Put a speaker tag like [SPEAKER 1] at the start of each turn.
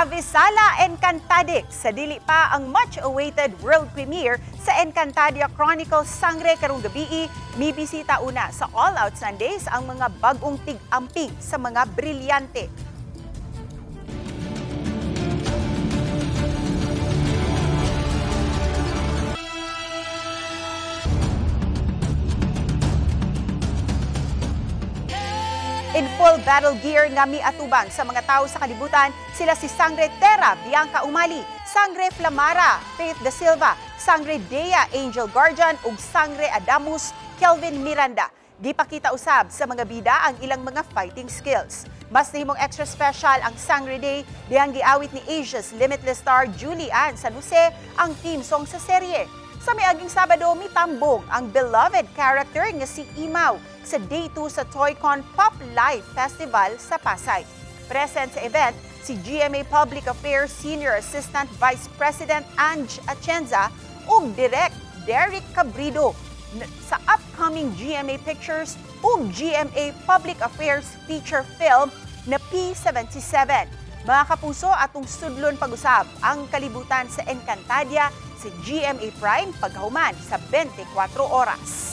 [SPEAKER 1] Avisala Encantadix sa dili pa ang much-awaited world premiere sa Encantadia Chronicles Sangre karong gabi. Mibisita una sa All Out Sundays ang mga bagong tig-amping sa mga brilyante. In full battle gear nga miatubang sa mga tao sa kalibutan, sila si Sangre Terra, Bianca Umali, Sangre Flamara, Faith Da Silva, Sangre Dea, Angel Guardian, ug Sangre Adamus, Kelvin Miranda. Gipakita usab sa mga bida ang ilang mga fighting skills. Mas nahimong extra special ang Sangre Day, dihang giawit ni Asia's Limitless star Julie Ann San Jose ang theme song sa serye. Sa miaging Sabado, mitambong ang beloved character nga si Imaw sa Day 2 sa Toycon Pop Life Festival sa Pasay. Present sa event, si GMA Public Affairs Senior Assistant Vice President Ange Atienza ug Direk Derek Cabrido sa upcoming GMA Pictures ug GMA Public Affairs feature film na P77. Mga kapuso, atong sudlon pag-usab ang kalibutan sa Encantadia sa GMA Prime pagkahuman sa 24 oras.